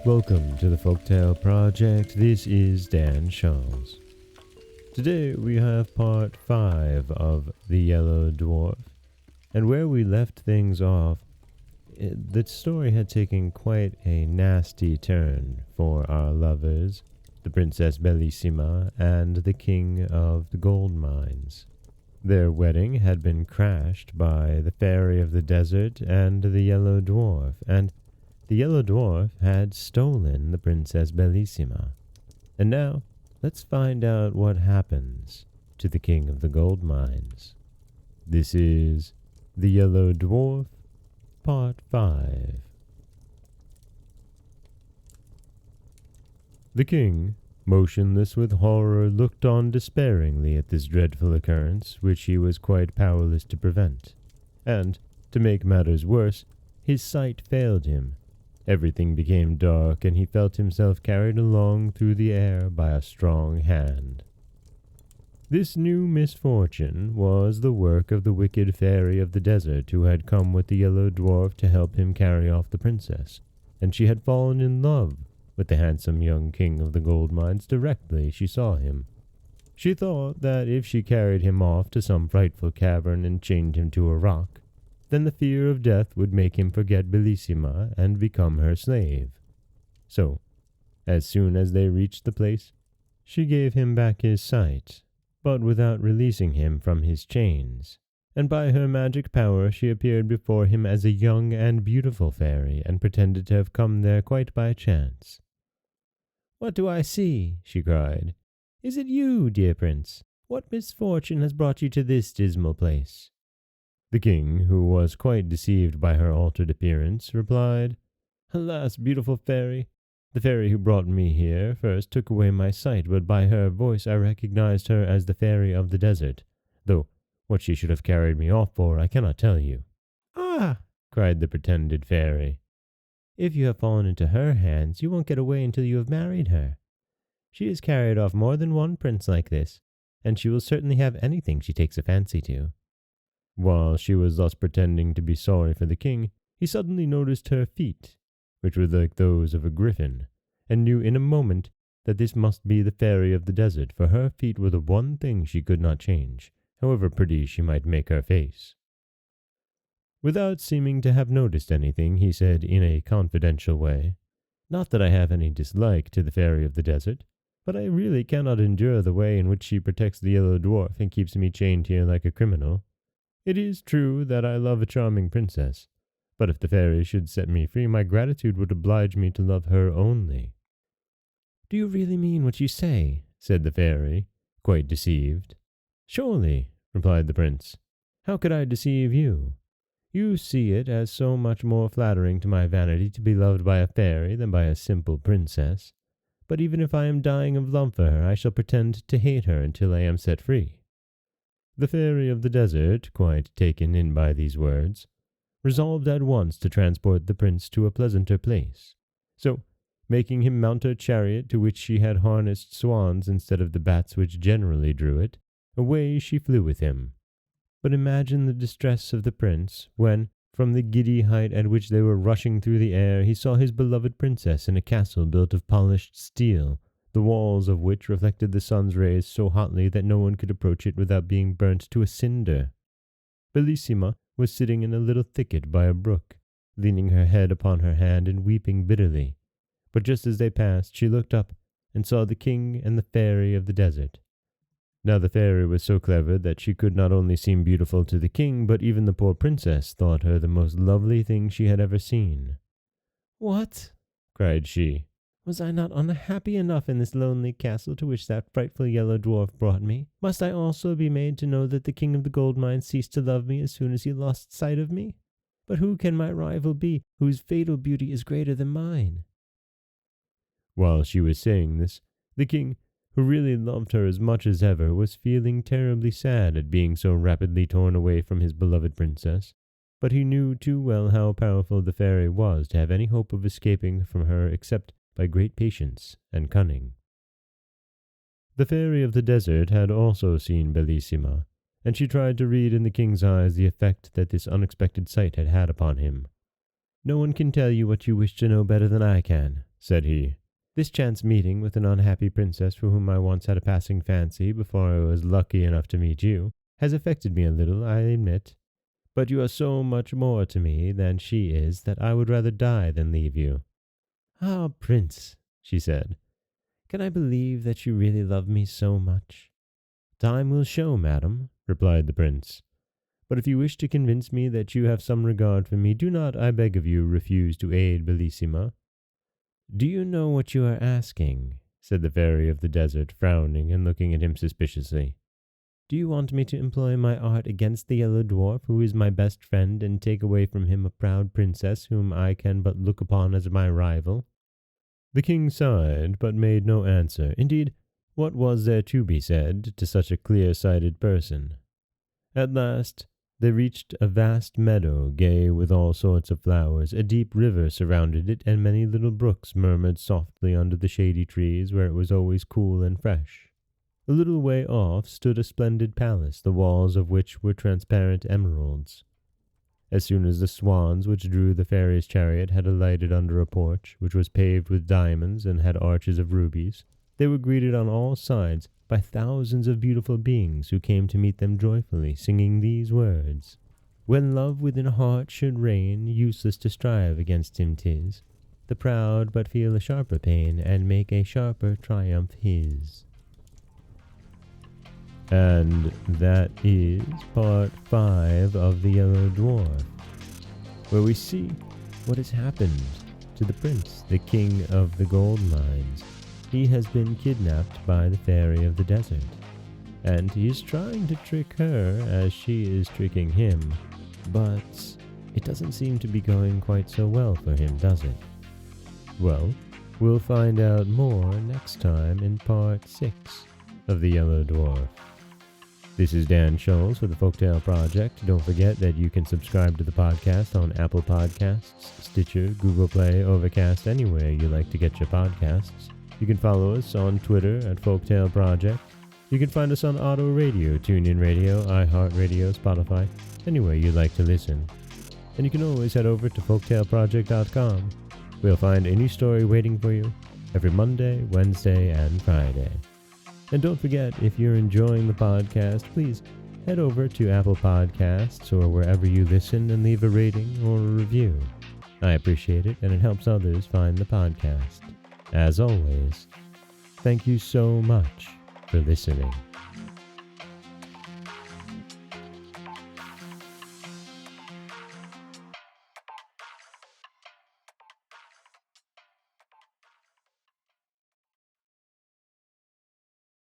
Welcome to the Folktale Project. This is Dan Scholz. Today we have part 5 of The Yellow Dwarf, and where we left things off, the story had taken quite a nasty turn for our lovers, the Princess Bellissima and the King of the Gold Mines. Their wedding had been crashed by the Fairy of the Desert and the Yellow Dwarf, and the Yellow Dwarf had stolen the Princess Bellissima. And now, let's find out what happens to the King of the Gold Mines. This is The Yellow Dwarf, Part 5. The king, motionless with horror, looked on despairingly at this dreadful occurrence, which he was quite powerless to prevent. And, to make matters worse, his sight failed him. Everything became dark, and he felt himself carried along through the air by a strong hand. This new misfortune was the work of the wicked fairy of the desert, who had come with the Yellow Dwarf to help him carry off the princess, and she had fallen in love with the handsome young king of the gold mines directly she saw him. She thought that if she carried him off to some frightful cavern and chained him to a rock, then the fear of death would make him forget Bellissima and become her slave. So, as soon as they reached the place, she gave him back his sight, but without releasing him from his chains, and by her magic power she appeared before him as a young and beautiful fairy, and pretended to have come there quite by chance. "What do I see?" she cried. "Is it you, dear prince? What misfortune has brought you to this dismal place?" The king, who was quite deceived by her altered appearance, replied, "Alas, beautiful fairy! The fairy who brought me here first took away my sight, but by her voice I recognized her as the Fairy of the Desert, though what she should have carried me off for I cannot tell you." "Ah!" cried the pretended fairy. "If you have fallen into her hands, you won't get away until you have married her. She has carried off more than one prince like this, and she will certainly have anything she takes a fancy to." While she was thus pretending to be sorry for the king, he suddenly noticed her feet, which were like those of a griffin, and knew in a moment that this must be the Fairy of the Desert, for her feet were the one thing she could not change, however pretty she might make her face. Without seeming to have noticed anything, he said in a confidential way, "Not that I have any dislike to the Fairy of the Desert, but I really cannot endure the way in which she protects the Yellow Dwarf and keeps me chained here like a criminal. It is true that I love a charming princess, but if the fairy should set me free, my gratitude would oblige me to love her only." "Do you really mean what you say?" said the fairy, quite deceived. "Surely," replied the prince. "How could I deceive you? You see it as so much more flattering to my vanity to be loved by a fairy than by a simple princess. But even if I am dying of love for her, I shall pretend to hate her until I am set free." The Fairy of the Desert, quite taken in by these words, resolved at once to transport the prince to a pleasanter place. So, making him mount her chariot, to which she had harnessed swans instead of the bats which generally drew it, away she flew with him. But imagine the distress of the prince when, from the giddy height at which they were rushing through the air, he saw his beloved princess in a castle built of polished steel, the walls of which reflected the sun's rays so hotly that no one could approach it without being burnt to a cinder. Bellissima was sitting in a little thicket by a brook, leaning her head upon her hand and weeping bitterly. But just as they passed, she looked up and saw the king and the Fairy of the Desert. Now the fairy was so clever that she could not only seem beautiful to the king, but even the poor princess thought her the most lovely thing she had ever seen. "What?" cried she. "Was I not unhappy enough in this lonely castle to which that frightful Yellow Dwarf brought me? Must I also be made to know that the King of the Gold Mines ceased to love me as soon as he lost sight of me? But who can my rival be, whose fatal beauty is greater than mine?" While she was saying this, the king, who really loved her as much as ever, was feeling terribly sad at being so rapidly torn away from his beloved princess, but he knew too well how powerful the fairy was to have any hope of escaping from her except by great patience and cunning. The Fairy of the Desert had also seen Bellissima, and she tried to read in the king's eyes the effect that this unexpected sight had had upon him. "No one can tell you what you wish to know better than I can," said he. "This chance meeting with an unhappy princess for whom I once had a passing fancy before I was lucky enough to meet you has affected me a little, I admit. But you are so much more to me than she is that I would rather die than leave you." "Ah, Prince," she said, "can I believe that you really love me so much?" "Time will show, madam," replied the prince. "But if you wish to convince me that you have some regard for me, do not, I beg of you, refuse to aid Bellissima." "Do you know what you are asking?" said the fairy of the desert, frowning and looking at him suspiciously. "Do you want me to employ my art against the Yellow Dwarf, who is my best friend, and take away from him a proud princess whom I can but look upon as my rival?" The king sighed, but made no answer. Indeed, what was there to be said to such a clear-sighted person? At last, they reached a vast meadow, gay with all sorts of flowers. A deep river surrounded it, and many little brooks murmured softly under the shady trees, where it was always cool and fresh. A little way off stood a splendid palace, the walls of which were transparent emeralds. As soon as the swans which drew the fairy's chariot had alighted under a porch, which was paved with diamonds and had arches of rubies, they were greeted on all sides by thousands of beautiful beings who came to meet them joyfully, singing these words: "When love within a heart should reign, useless to strive against him 'tis. The proud but feel a sharper pain, and make a sharper triumph his." And that is part 5 of The Yellow Dwarf, where we see what has happened to the prince, the king of the gold mines. He has been kidnapped by the fairy of the desert, and he is trying to trick her as she is tricking him, but it doesn't seem to be going quite so well for him, does it? Well, we'll find out more next time in part 6 of The Yellow Dwarf. This is Dan Scholz for the Folktale Project. Don't forget that you can subscribe to the podcast on Apple Podcasts, Stitcher, Google Play, Overcast, anywhere you like to get your podcasts. You can follow us on Twitter at Folktale Project. You can find us on Auto Radio, TuneIn Radio, iHeartRadio, Spotify, anywhere you like to listen. And you can always head over to folktaleproject.com. We'll find a new story waiting for you every Monday, Wednesday, and Friday. And don't forget, if you're enjoying the podcast, please head over to Apple Podcasts or wherever you listen and leave a rating or a review. I appreciate it, and it helps others find the podcast. As always, thank you so much for listening.